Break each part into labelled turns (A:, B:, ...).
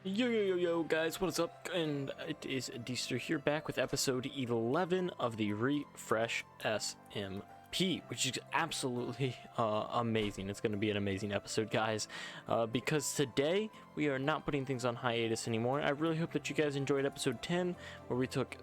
A: Yo guys, what is up? And it is Deester here, back with episode 11 of the Refresh SMP, which is absolutely amazing. It's going to be an amazing episode, guys, because today we are not putting things on hiatus anymore. I really hope that you guys enjoyed episode 10, where we took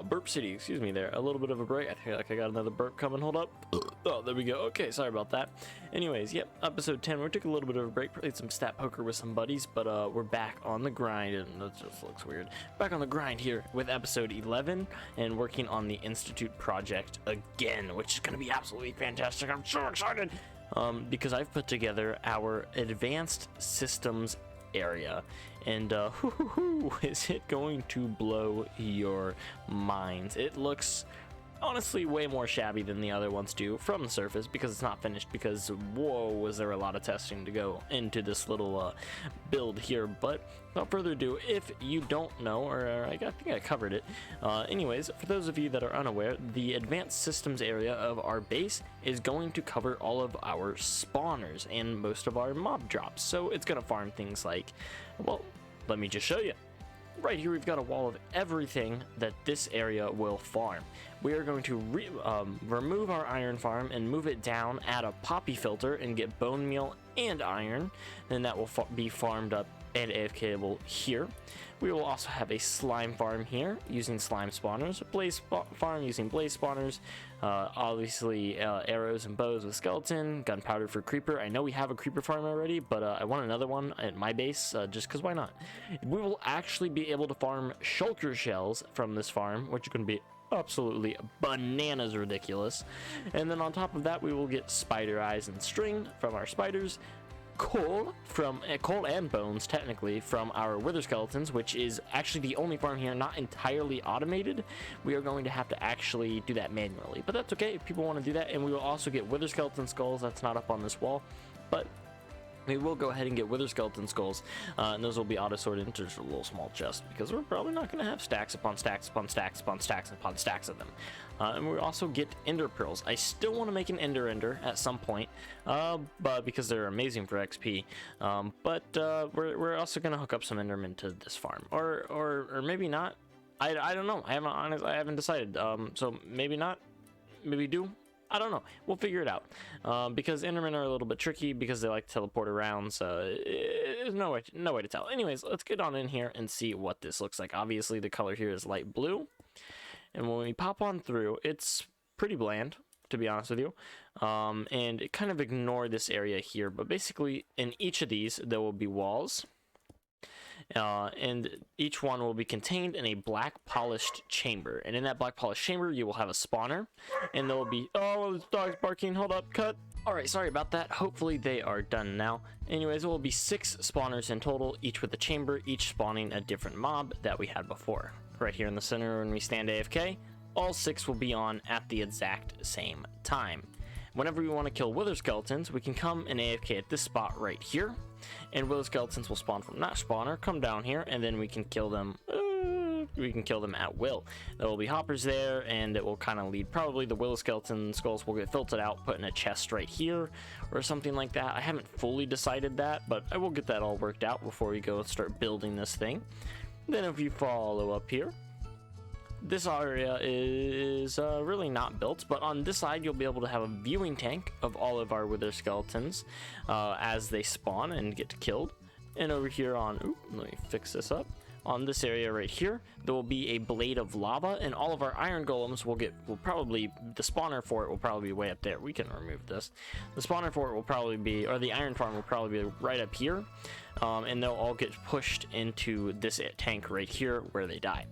A: Burp City, excuse me there, a little bit of a break. I feel like I got another burp coming. Hold up. Oh, there we go. Okay, sorry about that. Anyways, yep, episode 10, we took a little bit of a break, played some stat poker with some buddies, but we're back on the grind, and that just looks weird. Back on the grind here with episode 11, and working on the Institute project again, which is going to be absolutely fantastic. I'm so excited, because I've put together our advanced systems area, and is it going to blow your minds? It looks honestly way more shabby than the other ones do from the surface, because it's not finished, because whoa, was there a lot of testing to go into this little build here. But without further ado, if you don't know, or I think I covered it, anyways, for those of you that are unaware, the advanced systems area of our base is going to cover all of our spawners and most of our mob drops. So it's going to farm things like, well, let me just show you. Right here we've got a wall of everything that this area will farm. We are going to remove our iron farm and move it down, add a poppy filter, and get bone meal and iron. Then that will be farmed up and AFKable here. We will also have a slime farm here using slime spawners, a blaze farm using blaze spawners, obviously arrows and bows with skeleton, gunpowder for creeper. I know we have a creeper farm already, but I want another one at my base, just because why not? We will actually be able to farm shulker shells from this farm, which is going to be absolutely bananas ridiculous. And then on top of that, we will get spider eyes and string from our spiders, coal and bones technically from our wither skeletons, which is actually the only farm here not entirely automated. We are going to have to actually do that manually, but that's okay if people want to do that. And we will also get wither skeleton skulls. That's not up on this wall, but we will go ahead and get wither skeleton skulls, and those will be auto sorted into just a little small chest, because we're probably not going to have stacks upon stacks upon stacks upon stacks upon stacks of them. And we also get ender pearls. I still want to make an ender at some point, but because they're amazing for XP. But we're also going to hook up some endermen to this farm, or maybe not. I don't know. I haven't decided. So maybe not. Maybe do. I don't know. We'll figure it out, because endermen are a little bit tricky because they like to teleport around, so there's no way to tell. Anyways, let's get on in here and see what this looks like. Obviously, the color here is light blue, and when we pop on through, it's pretty bland, to be honest with you, and kind of ignore this area here. But basically, in each of these, there will be walls. And each one will be contained in a black polished chamber, and in that black polished chamber you will have a spawner, and there will be, oh, this dog's barking, hold up, cut. Alright, sorry about that. Hopefully they are done now. Anyways, there will be 6 spawners in total, each with a chamber, each spawning a different mob that we had before. Right here in the center, when we stand AFK, all 6 will be on at the exact same time. Whenever we want to kill wither skeletons, we can come and AFK at this spot right here, and wither skeletons will spawn from that spawner, come down here, and then we can kill them. We can kill them at will. There will be hoppers there, and it will kind of lead. Probably the wither skeleton skulls will get filtered out, put in a chest right here, or something like that. I haven't fully decided that, but I will get that all worked out before we go and start building this thing. Then if you follow up here, this area is really not built, but on this side you'll be able to have a viewing tank of all of our wither skeletons as they spawn and get killed. And over here on, let me fix this up. On this area right here, there will be a blade of lava, and all of our iron golems will probably, the spawner for it will probably be way up there. We can remove this. The spawner for it will probably be, or the iron farm will probably be right up here, and they'll all get pushed into this tank right here where they die.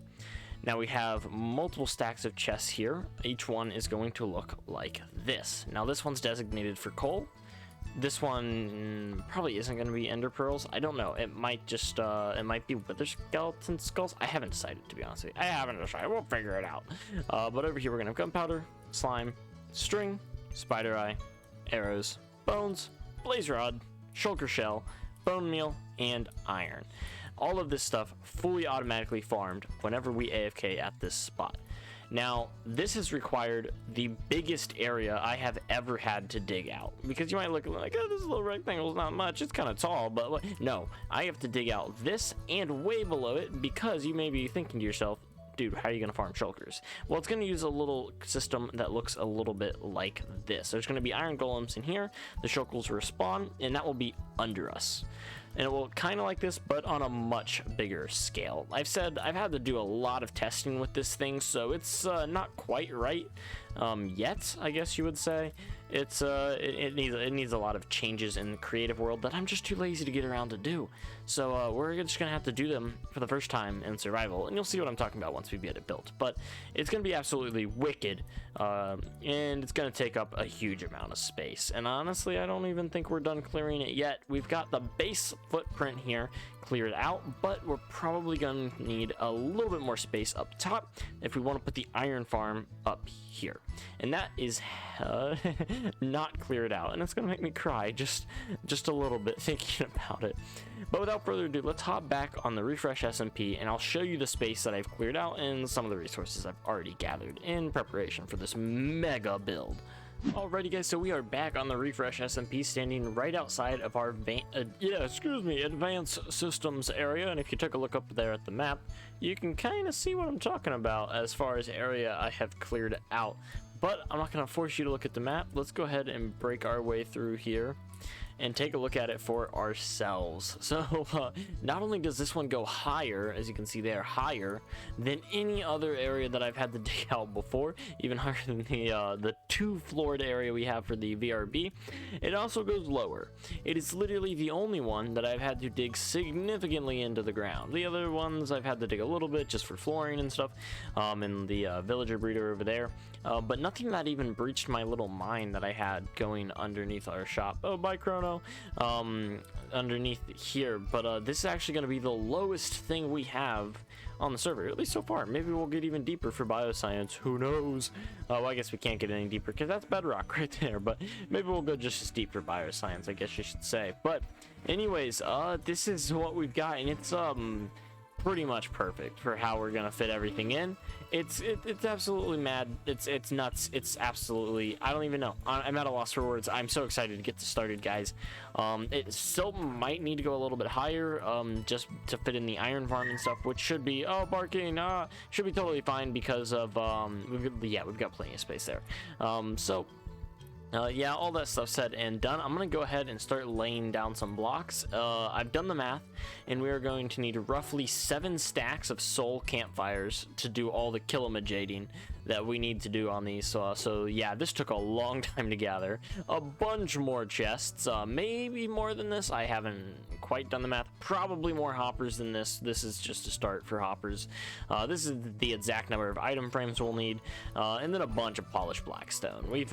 A: Now we have multiple stacks of chests here. Each one is going to look like this. Now this one's designated for coal. This one probably isn't going to be ender pearls. I don't know. It might just, it might be wither skeleton skulls. I haven't decided, to be honest with you. I haven't decided. We'll figure it out. But over here we're going to have gunpowder, slime, string, spider eye, arrows, bones, blaze rod, shulker shell, bone meal, and iron. All of this stuff fully automatically farmed whenever we AFK at this spot. Now, this has required the biggest area I have ever had to dig out, because you might look like, oh, this little rectangle is not much, it's kind of tall, but no, I have to dig out this and way below it, because you may be thinking to yourself, dude, how are you going to farm shulkers? Well, it's going to use a little system that looks a little bit like this. There's going to be iron golems in here, the shulkers will respawn, and that will be under us. And it will kind of like this, but on a much bigger scale. I've had to do a lot of testing with this thing, so it's not quite right yet, I guess you would say. It needs a lot of changes in the creative world that I'm just too lazy to get around to do. So we're just gonna have to do them for the first time in survival, and you'll see what I'm talking about once we get it built. But it's gonna be absolutely wicked, and it's gonna take up a huge amount of space. And honestly, I don't even think we're done clearing it yet. We've got the base footprint here cleared out, but we're probably gonna need a little bit more space up top if we want to put the iron farm up here, and that is not cleared out, and it's gonna make me cry just a little bit thinking about it. But without further ado, let's hop back on the refresh SMP, and I'll show you the space that I've cleared out and some of the resources I've already gathered in preparation for this mega build. Alrighty guys, so we are back on the refresh SMP, standing right outside of our advanced systems area. And if you took a look up there at the map, you can kind of see what I'm talking about as far as area I have cleared out. But I'm not going to force you to look at the map. Let's go ahead and break our way through here and take a look at it for ourselves. So not only does this one go higher, as you can see there, higher than any other area that I've had to dig out before, even higher than the two-floored area we have for the VRB, it also goes lower. It is literally the only one that I've had to dig significantly into the ground. The other ones I've had to dig a little bit just for flooring and stuff, in the villager breeder over there, but nothing that even breached my little mine that I had going underneath our shop. Oh, bye Chrono. Underneath here, but this is actually going to be the lowest thing we have on the server, at least so far. Maybe we'll get even deeper for bioscience, who knows. Well, I guess we can't get any deeper because that's bedrock right there, but maybe we'll go just as deep for bioscience, I guess you should say. But anyways, this is what we've got, and it's pretty much perfect for how we're gonna fit everything in. It's absolutely mad. It's nuts. It's absolutely, I don't even know. I'm at a loss for words. I'm so excited to get this started, guys. It still might need to go a little bit higher, just to fit in the iron farm and stuff, which should be, oh, barking, should be totally fine because of we've got plenty of space there. Yeah, all that stuff said and done, I'm going to go ahead and start laying down some blocks. I've done the math, and we are going to need roughly 7 stacks of soul campfires to do all the kilomajading that we need to do on these. So yeah, this took a long time to gather. A bunch more chests, maybe more than this. I haven't quite done the math. Probably more hoppers than this. This is just a start for hoppers. This is the exact number of item frames we'll need, and then a bunch of polished blackstone. We've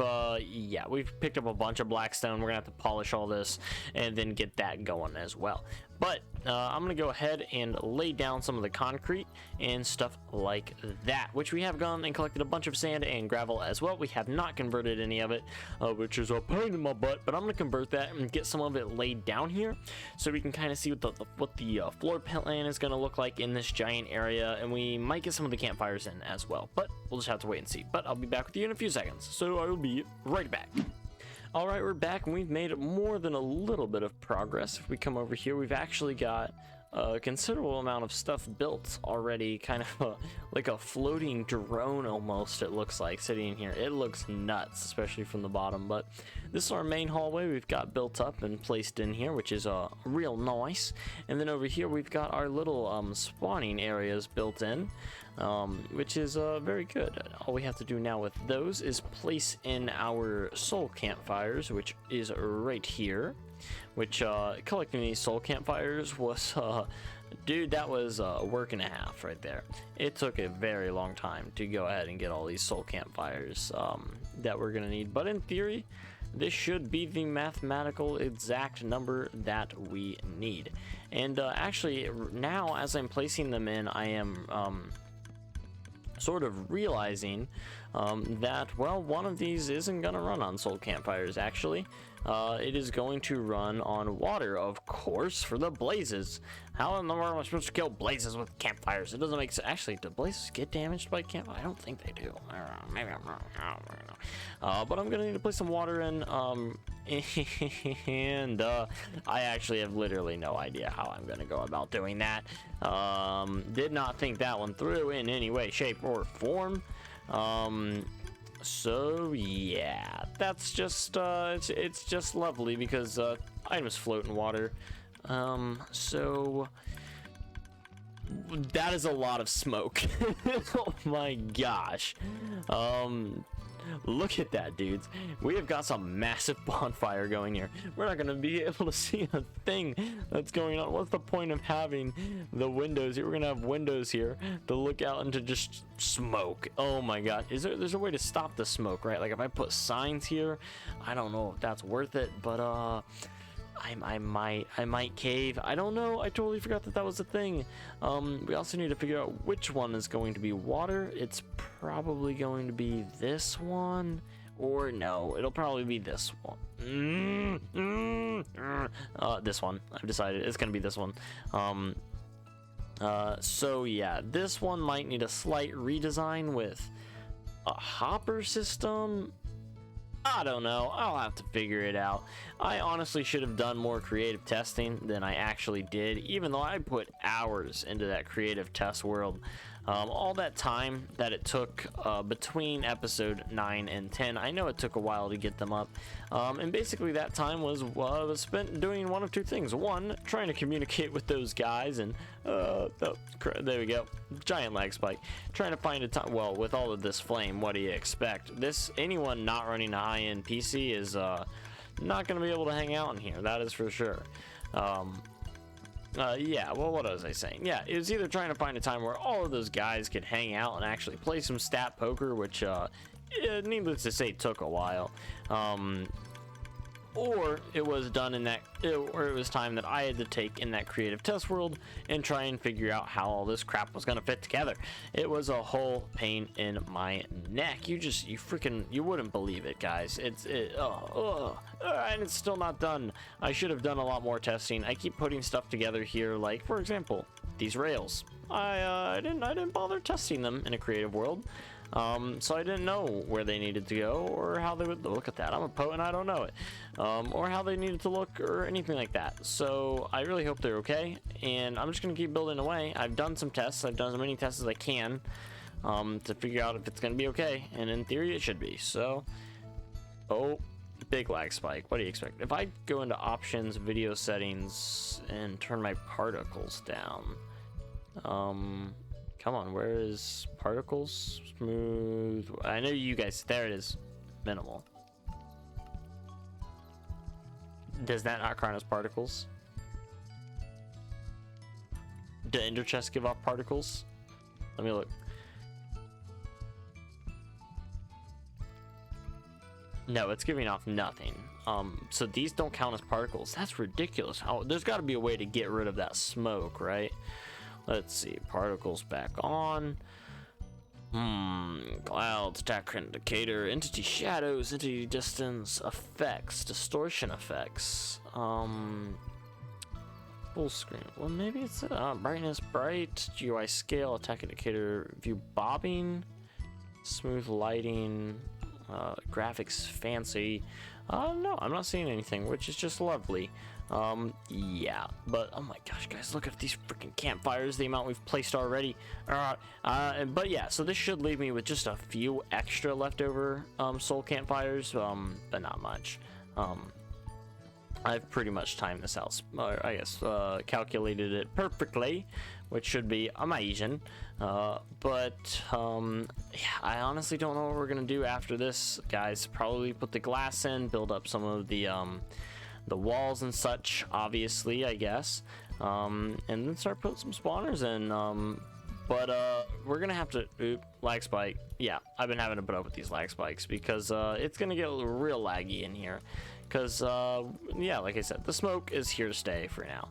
A: picked up a bunch of blackstone. We're gonna have to polish all this and then get that going as well. But I'm gonna go ahead and lay down some of the concrete and stuff like that, which we have gone and collected a bunch of sand and gravel as well. We have not converted any of it, which is a pain in my butt, but I'm gonna convert that and get some of it laid down here so we can kind of see what the floor plan is gonna look like in this giant area, and we might get some of the campfires in as well, but we'll just have to wait and see. But I'll be back with you in a few seconds, so I will be right back. Alright, we're back, and we've made more than a little bit of progress. If we come over here, we've actually got a considerable amount of stuff built already, kind of like a floating drone almost, it looks like, sitting in here. It looks nuts, especially from the bottom, but this is our main hallway we've got built up and placed in here, which is real nice. And then over here we've got our little spawning areas built in, which is very good. All we have to do now with those is place in our soul campfires, which is right here, which collecting these soul campfires was dude, that was a work and a half right there. It took a very long time to go ahead and get all these soul campfires that we're gonna need, but in theory this should be the mathematical exact number that we need. And actually now, as I'm placing them in, I am sort of realizing that, well, one of these isn't gonna run on soul campfires actually, it is going to run on water, of course, for the blazes. How in the world am I supposed to kill blazes with campfires? It doesn't make sense. Actually, do blazes get damaged by campfire? I don't think they do. I don't know. Maybe I'm wrong. I don't really know. But I'm gonna need to place some water in. And I actually have literally no idea how I'm gonna go about doing that. Did not think that one through in any way, shape, or form. So yeah, that's just it's just lovely because items float in water. So that is a lot of smoke. Oh my gosh. Look at that, dudes. We have got some massive bonfire going here. We're not gonna be able to see a thing that's going on. What's the point of having the windows here? We're gonna have windows here to look out into just smoke. Oh my god. There's a way to stop the smoke, right? Like if I put signs here, I don't know if that's worth it, but I might cave. I don't know. I totally forgot that was a thing. We also need to figure out which one is going to be water. It's probably going to be this one, or no, it'll probably be this one. This one. I've decided it's gonna be this one. So yeah, this one might need a slight redesign with a hopper system. I don't know. I'll have to figure it out. I honestly should have done more creative testing than I actually did, even though I put hours into that creative test world. All that time that it took between episode 9 and 10, I know it took a while to get them up. And basically that time was spent doing one of two things. One, trying to communicate with those guys, and oh, there we go, giant lag spike. Trying to find a time. Well, with all of this flame, what do you expect? Anyone not running a high-end PC is not going to be able to hang out in here. That is for sure. Yeah, well, what was I saying? Yeah, it was either trying to find a time where all of those guys could hang out and actually play some stat poker, which, needless to say, took a while. Or it was done in that, or it was time that I had to take in that creative test world and try and figure out how all this crap was gonna fit together. It was a whole pain in my neck. You wouldn't believe it, guys. And it's still not done. I should have done a lot more testing. I keep putting stuff together here, like for example, these rails. I didn't bother testing them in a creative world. So I didn't know where they needed to go or how they would look. At that, I'm a poet and I don't know it, or how they needed to look or anything like that. So I really hope they're okay, and I'm just gonna keep building away. I've done some tests. I've done as many tests as I can to figure out if it's gonna be okay, and in theory it should be. So, oh, big lag spike. What do you expect? If I go into options, video settings, and turn my particles down, come on, where is particles? Smooth. I know you guys. There it is. Minimal. Does that not count as particles? Do ender chests give off particles? Let me look. No, it's giving off nothing. So these don't count as particles. That's ridiculous. There's got to be a way to get rid of that smoke, right? Let's see, particles back on. Clouds, attack indicator, entity shadows, entity distance, effects, distortion effects. Full screen. Well, maybe it's brightness, bright, GUI scale, attack indicator, view bobbing, smooth lighting, graphics fancy. No, I'm not seeing anything, which is just lovely. Yeah, but oh my gosh, guys, look at these freaking campfires, the amount we've placed already. But yeah, so this should leave me with just a few extra leftover soul campfires, but not much. I've pretty much timed this out, I guess, calculated it perfectly, which should be amazing. But yeah, I honestly don't know what we're gonna do after this, guys. Probably put the glass in, build up some of the walls and such, obviously, I guess, and then start putting some spawners in. But we're gonna have to lag spike. Yeah, I've been having to put up with these lag spikes because it's gonna get real laggy in here. Because yeah, like I said, the smoke is here to stay for now.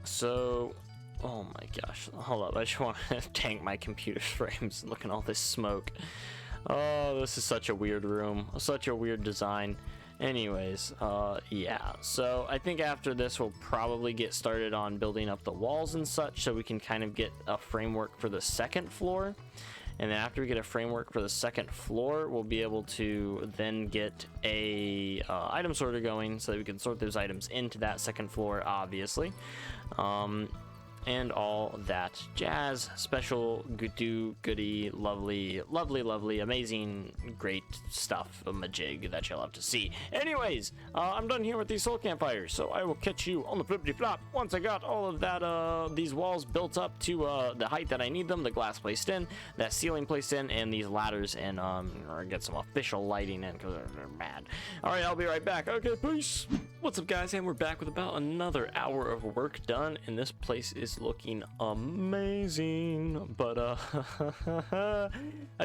A: So, oh my gosh, hold up, I just want to tank my computer frames. Look at all this smoke. Oh, this is such a weird room, such a weird design. Anyways, yeah, so I think after this we'll probably get started on building up the walls and such, so we can kind of get a framework for the second floor. And then after we get a framework for the second floor, we'll be able to then get a item sorter going, so that we can sort those items into that second floor, obviously. And all that jazz. Special, goody, lovely, amazing, great stuff, a majig that you'll have to see. Anyways, I'm done here with these soul campfires, so I will catch you on the flippity flop once I got all of that, these walls built up to the height that I need them, the glass placed in, that ceiling placed in, and these ladders, and or get some official lighting in because they're bad. All right, I'll be right back. Okay, peace. What's up, guys? And we're back with about another hour of work done, and this place is looking amazing. But I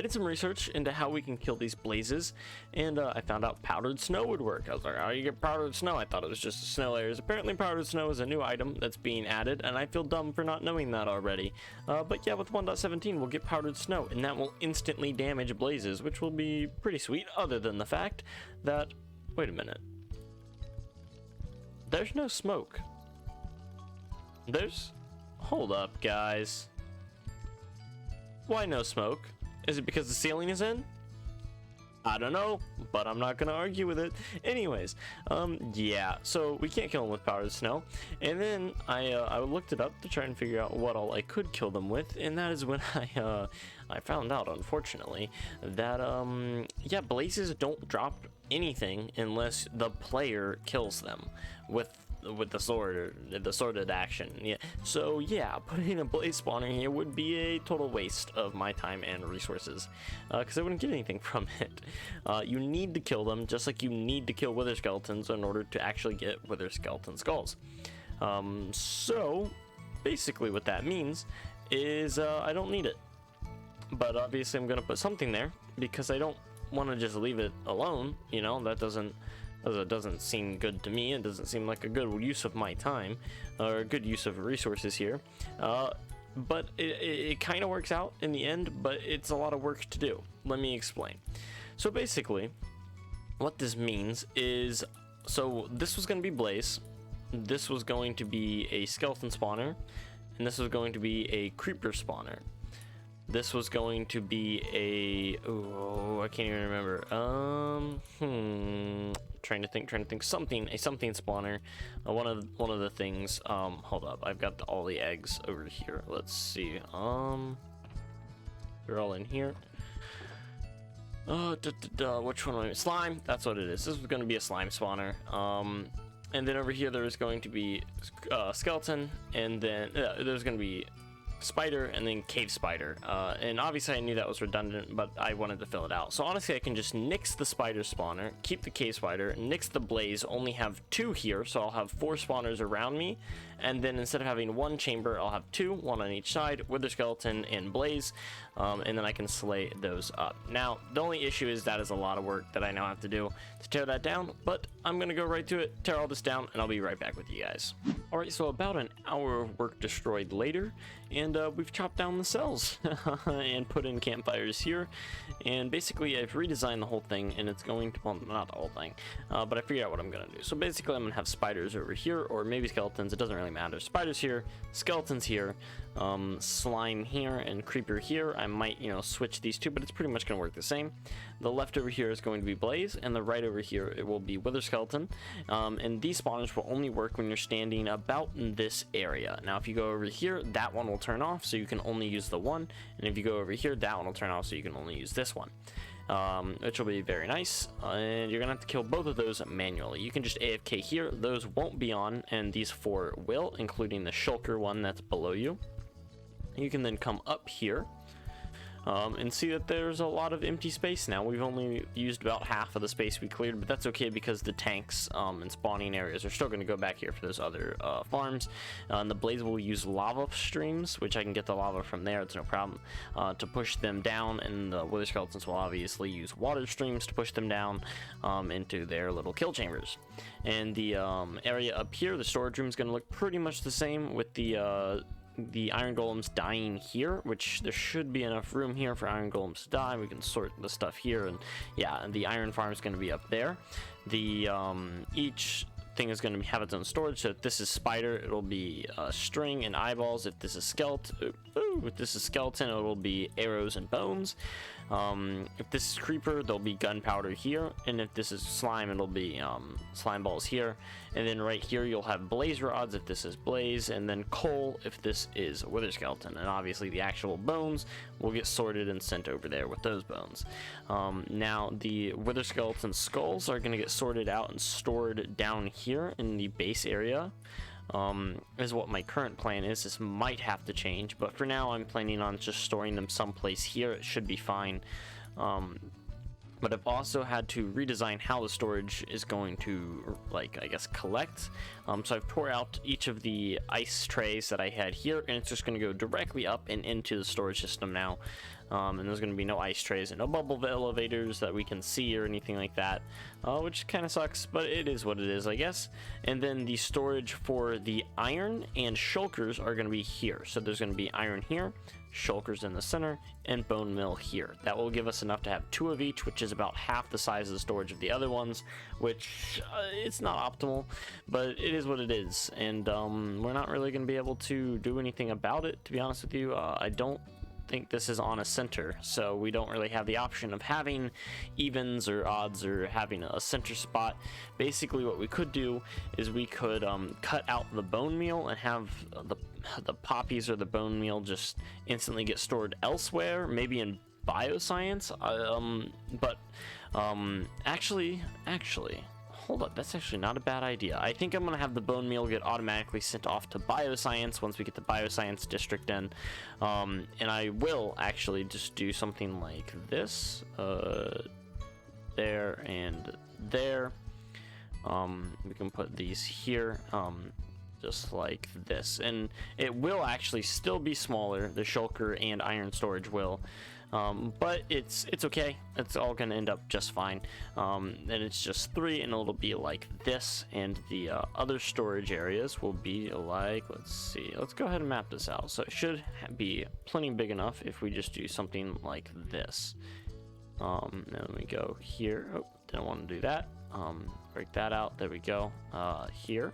A: did some research into how we can kill these blazes, and I found out powdered snow would work. I was like, how do you get powdered snow? I thought it was just snow layers. Apparently powdered snow is a new item that's being added, and I feel dumb for not knowing that already. But yeah, with 1.17 we'll get powdered snow, and that will instantly damage blazes, which will be pretty sweet, other than the fact that, wait a minute, there's no smoke. Hold up, guys. Why no smoke? Is it because the ceiling is in? I don't know, but I'm not gonna argue with it. Anyways, yeah, so we can't kill them with powdered snow. And then I looked it up to try and figure out what all I could kill them with, and that is when I found out, unfortunately, that yeah, blazes don't drop anything unless the player kills them with the sword or the sorted action. Yeah, so yeah, putting a blaze spawner here would be a total waste of my time and resources, because I wouldn't get anything from it. You need to kill them, just like you need to kill wither skeletons in order to actually get wither skeleton skulls. So basically what that means is I don't need it, but obviously I'm gonna put something there because I don't want to just leave it alone. You know, that doesn't seem good to me. It doesn't seem like a good use of my time or a good use of resources here. But it kind of works out in the end, but it's a lot of work to do. Let me explain. So basically, what this means is, so this was going to be blaze, this was going to be a skeleton spawner, and this was going to be a creeper spawner. This was going to be a, oh, I can't even remember. Trying to think. Something spawner. One of the things. Hold up. I've got all the eggs over here. Let's see. They're all in here. Which one? Slime. That's what it is. This was going to be a slime spawner. And then over here there is going to be skeleton, and then there's going to be spider, and then cave spider, and obviously I knew that was redundant, but I wanted to fill it out. So honestly I can just nix the spider spawner, keep the cave spider, nix the blaze, only have 2 here, so I'll have 4 spawners around me, and then instead of having 1 chamber I'll have 2, 1 on each side, wither skeleton and blaze, and then I can slay those up. Now the only issue is that is a lot of work that I now have to do to tear that down, but I'm gonna go right to it, tear all this down, and I'll be right back with you guys. Alright, so about an hour of work destroyed later, and we've chopped down the cells and put in campfires here, and basically I've redesigned the whole thing, and it's going to, well, not the whole thing, but I figured out what I'm gonna do. So basically I'm gonna have spiders over here, or maybe skeletons, it doesn't really matter. Spiders here, skeletons here, slime here, and creeper here. I might, you know, switch these two, but it's pretty much gonna work the same. The left over here is going to be blaze, and the right over here it will be wither skeleton, and these spawners will only work when you're standing about in this area. Now if you go over here, that one will turn off, so you can only use the one, and if you go over here, that one will turn off, so you can only use this one, which will be very nice. And you're gonna have to kill both of those manually. You can just AFK here, those won't be on, and these 4 will, including the shulker one that's below you. You can then come up here and see that there's a lot of empty space now. We've only used about half of the space we cleared, but that's okay because the tanks and spawning areas are still going to go back here for those other farms. And the blaze will use lava streams, which I can get the lava from there, it's no problem, to push them down, and the wither skeletons will obviously use water streams to push them down into their little kill chambers. And the area up here, the storage room, is going to look pretty much the same, with the iron golems dying here, which there should be enough room here for iron golems to die. We can sort the stuff here, and yeah, and the iron farm is going to be up there. The each thing is going to have its own storage. So if this is spider, it'll be string and eyeballs. If this is skeleton, it'll be arrows and bones. If this is creeper, there'll be gunpowder here, and if this is slime, it'll be slime balls here. And then right here you'll have blaze rods if this is blaze, and then coal if this is wither skeleton. And obviously the actual bones will get sorted and sent over there with those bones. Now the wither skeleton skulls are going to get sorted out and stored down here in the base area. Is what my current plan is. This might have to change, but for now I'm planning on just storing them someplace here. It should be fine. But I've also had to redesign how the storage is going to, like, I guess, collect. So I've tore out each of the ice trays that I had here, and it's just going to go directly up and into the storage system now. And there's going to be no ice trays and no bubble elevators that we can see or anything like that, which kind of sucks, but it is what it is, I guess. And then the storage for the iron and shulkers are going to be here. So there's going to be iron here, shulkers in the center, and bone meal here. That will give us enough to have 2 of each, which is about half the size of the storage of the other ones, which it's not optimal, but it is what it is. And we're not really going to be able to do anything about it, to be honest with you. I don't think this is on a center, so we don't really have the option of having evens or odds or having a center spot. Basically what we could do is we could cut out the bone meal and have the poppies or the bone meal just instantly get stored elsewhere, maybe in bioscience. Actually hold up, that's actually not a bad idea. I think I'm gonna have the bone meal get automatically sent off to bioscience once we get the bioscience district in, and I will actually just do something like this, there and there. We can put these here, just like this, and it will actually still be smaller. The shulker and iron storage will, but it's okay. It's all gonna end up just fine. And it's just 3, and it'll be like this, and the other storage areas will be like, let's see, let's go ahead and map this out. So it should be plenty big enough if we just do something like this. Then we go here. Oh, didn't want to do that. Break that out. There we go. Here.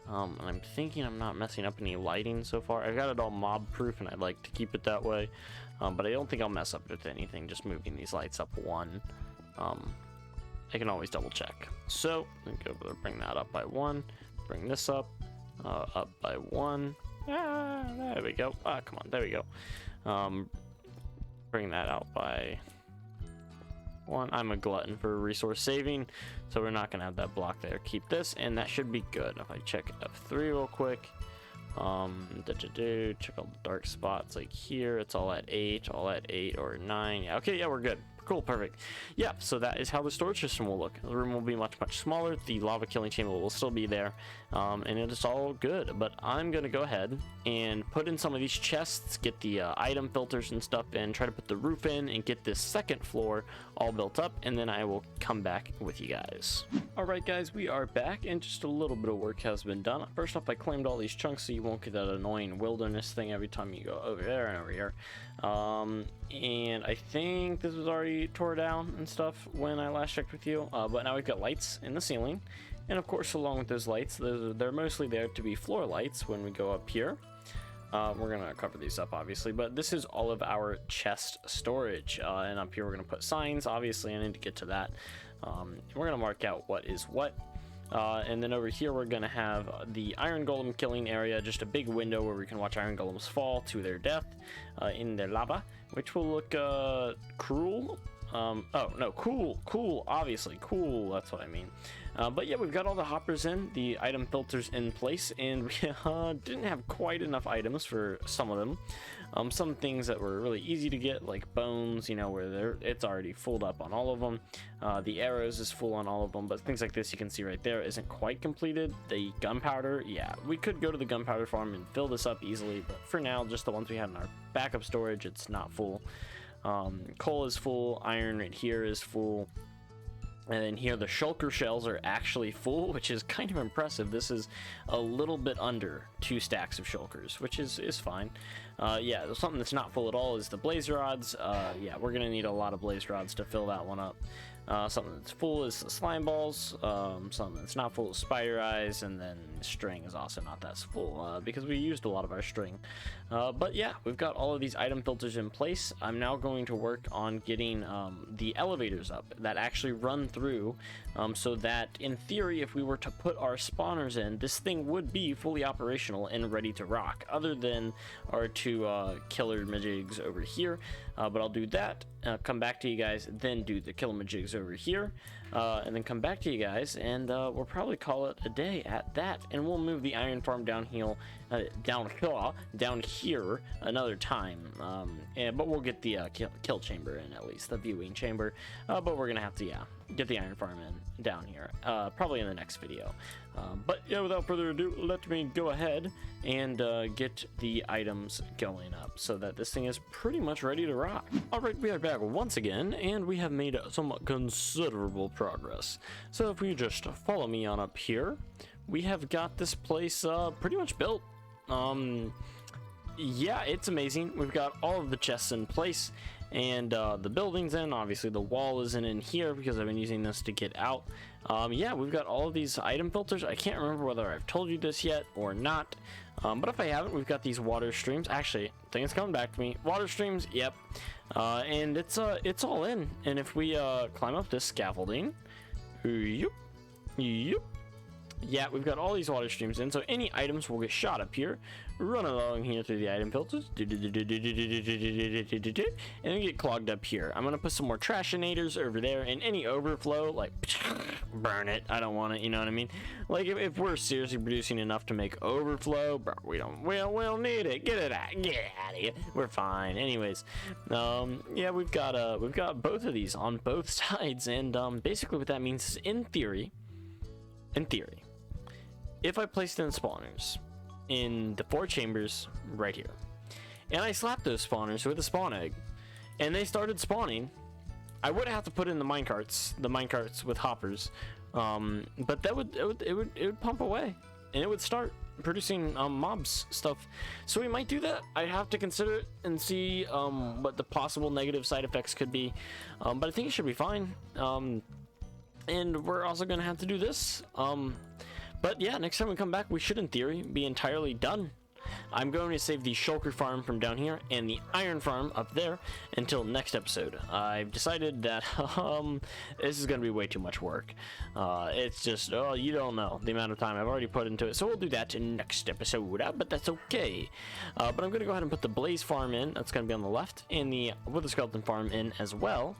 A: And I'm thinking I'm not messing up any lighting so far. I've got it all mob proof, and I'd like to keep it that way, but I don't think I'll mess up with anything just moving these lights up 1. I can always double check. So go bring that up by 1, bring this up by 1. There we go. Come on, there we go. Bring that out by 1. I'm a glutton for resource saving, so we're not gonna have that block there. Keep this, and that should be good. If I check F3 real quick, check all the dark spots like here. It's all at 8, or 9. Yeah, okay, yeah, we're good. Cool, perfect. Yeah, so that is how the storage system will look. The room will be much smaller. The lava killing chamber will still be there, and it is all good. But I'm gonna go ahead and put in some of these chests, get the item filters and stuff in, try to put the roof in, and get this second floor all built up, and then I will come back with you guys. All right, guys, we are back, and just a little bit of work has been done. First off, I claimed all these chunks so you won't get that annoying wilderness thing every time you go over there and over here. And I think this was already tore down and stuff when I last checked with you, but now we've got lights in the ceiling, and of course along with those lights, they're mostly there to be floor lights when we go up here. We're gonna cover these up obviously, but this is all of our chest storage, and up here we're gonna put signs. Obviously I need to get to that. We're gonna mark out what is what. And then over here we're gonna have the iron golem killing area, just a big window where we can watch iron golems fall to their death in their lava, which will look cruel. Oh no, cool, obviously cool, that's what I mean. But yeah, we've got all the hoppers in, the item filters in place, and we didn't have quite enough items for some of them. Some things that were really easy to get, like bones, you know, where it's already full up on all of them. The arrows is full on all of them, but things like this you can see right there isn't quite completed. The gunpowder, yeah, we could go to the gunpowder farm and fill this up easily, but for now, just the ones we had in our backup storage, it's not full. Coal is full, iron right here is full, and then here the shulker shells are actually full, which is kind of impressive. This is a little bit under 2 stacks of shulkers, which is fine. Yeah, something that's not full at all is the blaze rods. Yeah, we're gonna need a lot of blaze rods to fill that one up. Something that's full is slime balls. Something that's not full is spider eyes, and then string is also not that full because we used a lot of our string. But yeah, we've got all of these item filters in place. I'm now going to work on getting the elevators up that actually run through, so that in theory, if we were to put our spawners in, this thing would be fully operational and ready to rock, other than our two killer majigs over here. But I'll do that, come back to you guys, then do the killer majigs over here, and then come back to you guys, and we'll probably call it a day at that, and we'll move the iron farm down here another time. But we'll get the kill chamber in, at least the viewing chamber. But we're gonna have to get the iron farm in down here, probably in the next video. But yeah, without further ado, let me go ahead and get the items going up so that this thing is pretty much ready to rock. All right, we are back once again, and we have made some considerable progress. So if we just follow me on up here, we have got this place pretty much built. Yeah, it's amazing. We've got all of the chests in place, and the building's in. Obviously the wall isn't in here because I've been using this to get out. Yeah, we've got all of these item filters. I can't remember whether I've told you this yet or not, but if I haven't, we've got these water streams. Actually, I think it's coming back to me. Water streams, yep. And it's all in. And if we climb up this scaffolding, yep. Yeah, we've got all these water streams in, so any items will get shot up here, run along here through the item filters, and then get clogged up here. I'm gonna put some more trashinators over there, and any overflow, like, burn it. I don't want it, you know what I mean? Like, if we're seriously producing enough to make overflow, bro, we don't need it. Get it out of here. We're fine. Anyways, yeah, we've got both of these on both sides, and basically what that means is, in theory, if I placed in spawners in the 4 chambers right here, and I slapped those spawners with a spawn egg, and they started spawning, I would have to put in the minecarts with hoppers, but it would pump away, and it would start producing mobs stuff. So we might do that. I have to consider it and see what the possible negative side effects could be, but I think it should be fine. And we're also gonna have to do this. But yeah, next time we come back, we should, in theory, be entirely done. I'm going to save the shulker farm from down here and the iron farm up there until next episode. I've decided that this is going to be way too much work. It's just, oh, you don't know the amount of time I've already put into it. So we'll do that in next episode, but that's okay. But I'm going to go ahead and put the blaze farm in. That's going to be on the left, and the wither skeleton farm in as well.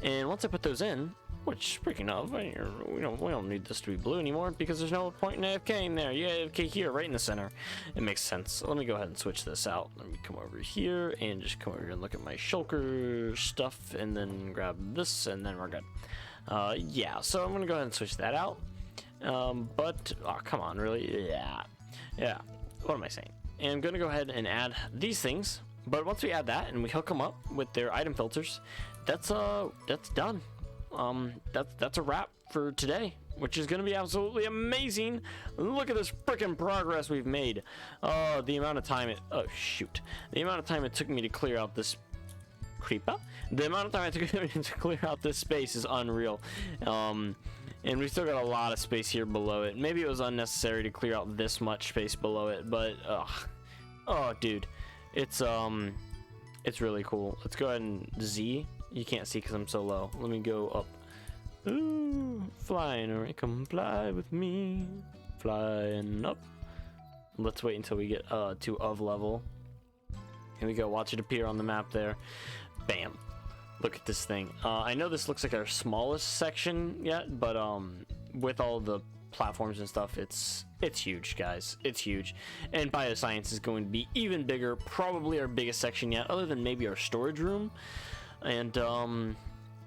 A: And once I put those in, which, speaking of, we don't need this to be blue anymore because there's no point in AFK in there. You AFK here, right in the center. It makes sense. So let me go ahead and switch this out. Let me come over here and just come over here and look at my shulker stuff, and then grab this, and then we're good. Yeah, so I'm gonna go ahead and switch that out. But oh, come on, really? Yeah. What am I saying? And I'm gonna go ahead and add these things. But once we add that and we hook them up with their item filters, that's done. That's a wrap for today, which is going to be absolutely amazing. Look at this freaking progress we've made. The amount of time it took me to clear out this creeper. The amount of time it took me to clear out this space is unreal. And we still got a lot of space here below it. Maybe it was unnecessary to clear out this much space below it, but oh, dude, it's really cool. Let's go ahead and Z. You can't see because I'm so low. Let me go up. Ooh, flying away, come fly with me. Flying up. Let's wait until we get to of level. Here we go. Watch it appear on the map there. Bam. Look at this thing. I know this looks like our smallest section yet, but with all the platforms and stuff, it's huge, guys. It's huge. And bioscience is going to be even bigger. Probably our biggest section yet, other than maybe our storage room. And then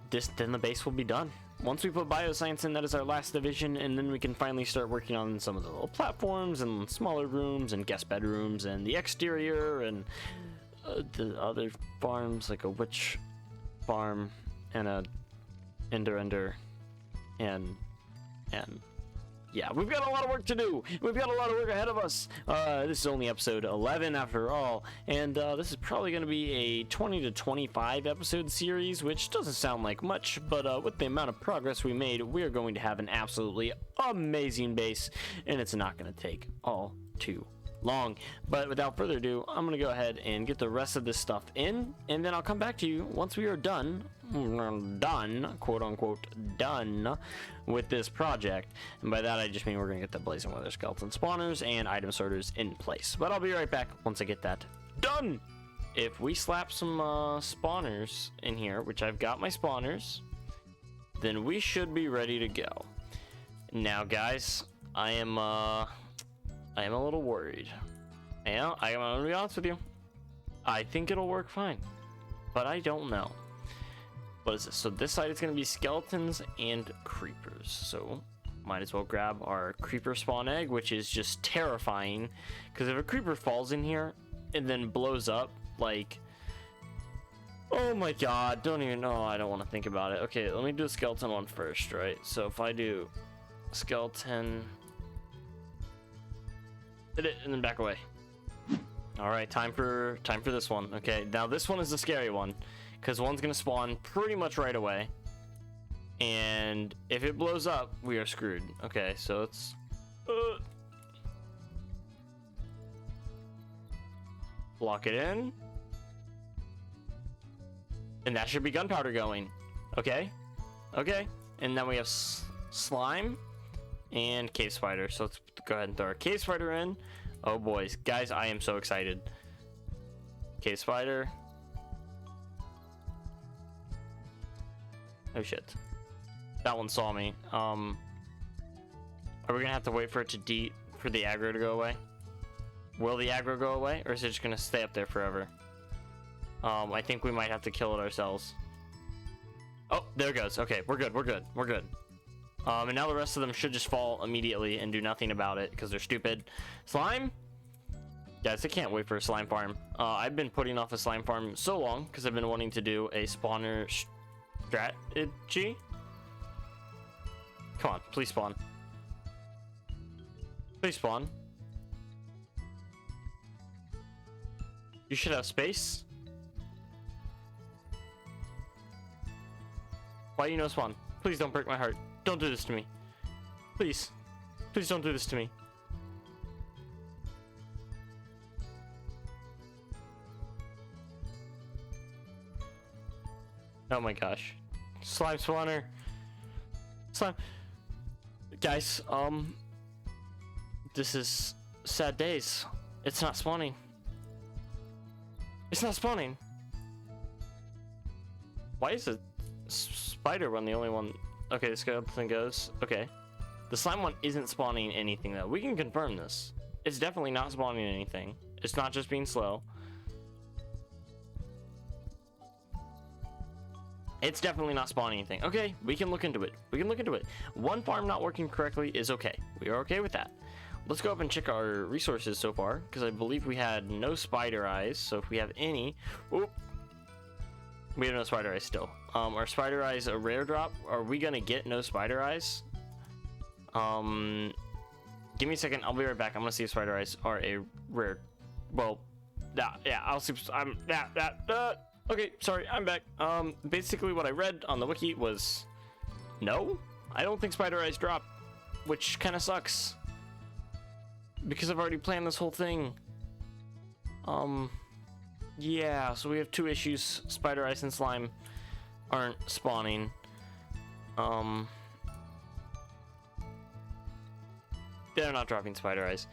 A: the base will be done. Once we put bioscience in, that is our last division, and then we can finally start working on some of the little platforms and smaller rooms and guest bedrooms and the exterior and the other farms, like a witch farm and a ender and Yeah, we've got a lot of work to do. We've got a lot of work ahead of us. This is only episode 11 after all, and this is probably going to be a 20 to 25 episode series, which doesn't sound like much, but with the amount of progress we made, we're going to have an absolutely amazing base, and it's not going to take all too long. But without further ado, I'm going to go ahead and get the rest of this stuff in, and then I'll come back to you once we are done, quote unquote, done with this project. And by that I just mean we're gonna get the blazing weather skeleton spawners and item sorters in place. But I'll be right back once I get that done. If we slap some spawners in here, which I've got my spawners, then we should be ready to go. Now guys, I am a little worried. And I'm gonna be honest with you, I think it'll work fine, but I don't know. What is this? So this side is going to be skeletons and creepers. So might as well grab our creeper spawn egg, which is just terrifying. Because if a creeper falls in here and then blows up, like, oh my god, don't even know. I don't want to think about it. Okay, let me do a skeleton one first, right? So if I do skeleton, hit it and then back away. All right, time for this one. Okay, now this one is the scary one, because one's gonna spawn pretty much right away, and if it blows up, we are screwed. Okay, so it's block it in, and that should be gunpowder going. Okay, and then we have slime and cave spider. So let's go ahead and throw our cave spider in. Oh boys, guys, I am so excited. Cave spider. Oh shit, that one saw me. Are we gonna have to wait for it to for the aggro to go away? Will the aggro go away, or is it just gonna stay up there forever? I think we might have to kill it ourselves. Oh, there it goes. Okay, we're good. And now the rest of them should just fall immediately and do nothing about it because they're stupid. Slime? Guys, I can't wait for a slime farm. I've been putting off a slime farm so long because I've been wanting to do a spawner strategy. Come on, please spawn. Please spawn. You should have space. Why you no spawn? Please don't break my heart. Don't do this to me. Please. Please don't do this to me. Oh my gosh. Slime spawner. Slime. Guys, this is sad days. It's not spawning. It's not spawning. Why is a spider one the only one? Okay, this skeleton goes. Okay. The slime one isn't spawning anything though. We can confirm this. It's definitely not spawning anything. It's not just being slow. It's definitely not spawning anything. Okay, we can look into it. One farm not working correctly is okay. We are okay with that. Let's go up and check our resources so far, because I believe we had no spider eyes. So if we have any, we have no spider eyes still. Are spider eyes a rare drop? Are we gonna get no spider eyes? Give me a second. I'll be right back. I'm gonna see if spider eyes are a rare. Well, yeah. I'll see. Okay, sorry, I'm back. Basically what I read on the wiki was no. I don't think spider eyes drop, which kind of sucks because I've already planned this whole thing. Yeah, so we have two issues. Spider eyes and slime aren't spawning. They're not dropping spider eyes.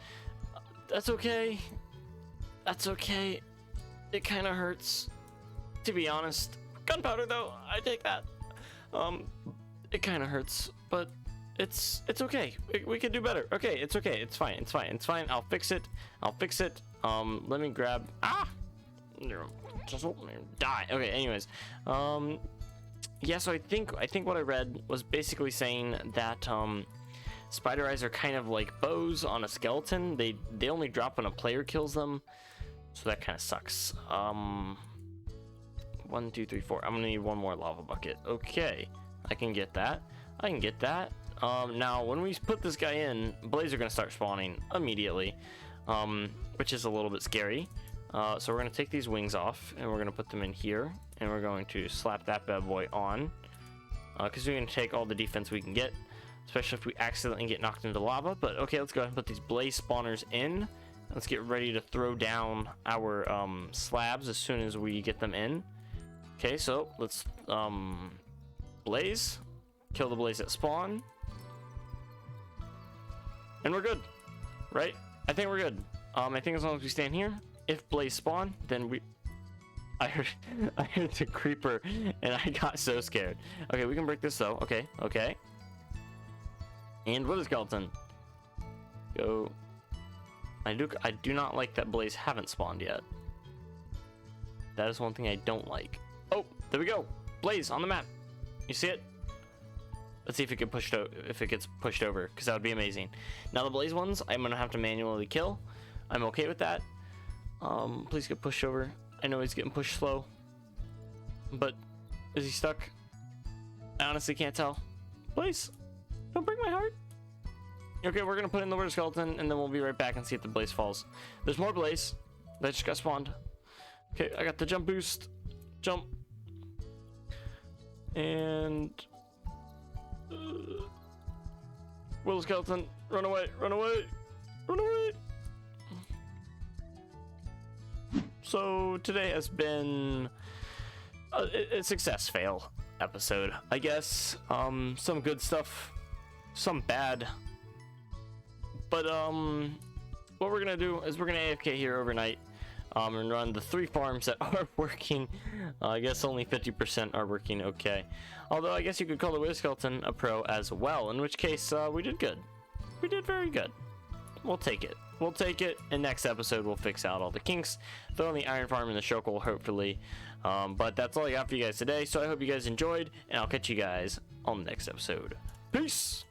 A: That's okay. It kind of hurts, to be honest. Gunpowder though, I take that. It kind of hurts, but it's okay. We could do better. Okay, it's okay. It's fine. I'll fix it. Let me grab. Die. Okay. Anyways, yeah. So I think what I read was basically saying that spider eyes are kind of like bows on a skeleton. They only drop when a player kills them, so that kind of sucks. 1, 2, 3, 4. I'm gonna need one more lava bucket. Okay, I can get that. Now when we put this guy in, blaze are gonna start spawning immediately, which is a little bit scary. So we're gonna take these wings off and we're gonna put them in here, and we're going to slap that bad boy on, because we're gonna take all the defense we can get, especially if we accidentally get knocked into lava. But okay, let's go ahead and put these blaze spawners in. Let's get ready to throw down our slabs as soon as we get them in. Okay, so let's blaze, kill the blaze at spawn, and we're good, right? I think we're good. I think as long as we stand here, if blaze spawn, then we... I heard the creeper, and I got so scared. Okay, we can break this though. Okay, okay. And wither skeleton, go. I do not like that blaze haven't spawned yet. That is one thing I don't like. Oh, there we go. Blaze on the map. You see it? Let's see if it gets pushed over, because that would be amazing. Now the blaze ones, I'm gonna have to manually kill. I'm okay with that. Please get pushed over. I know he's getting pushed slow, but is he stuck? I honestly can't tell. Blaze, don't break my heart. Okay, we're gonna put in the wither skeleton, and then we'll be right back and see if the blaze falls. There's more blaze that just got spawned. Okay, I got the jump boost. Jump. And wither skeleton, run away, run away, run away. So today has been a success fail episode, I guess. Some good stuff, some bad. But what we're gonna do is we're gonna AFK here overnight, and run the 3 farms that are working. I guess only 50% are working okay. Although I guess you could call the wither skeleton a pro as well, in which case we did good. We did very good. We'll take it. We'll take it. And next episode we'll fix out all the kinks, throw in the iron farm and the shulker, hopefully. But that's all I got for you guys today. So I hope you guys enjoyed, and I'll catch you guys on the next episode. Peace.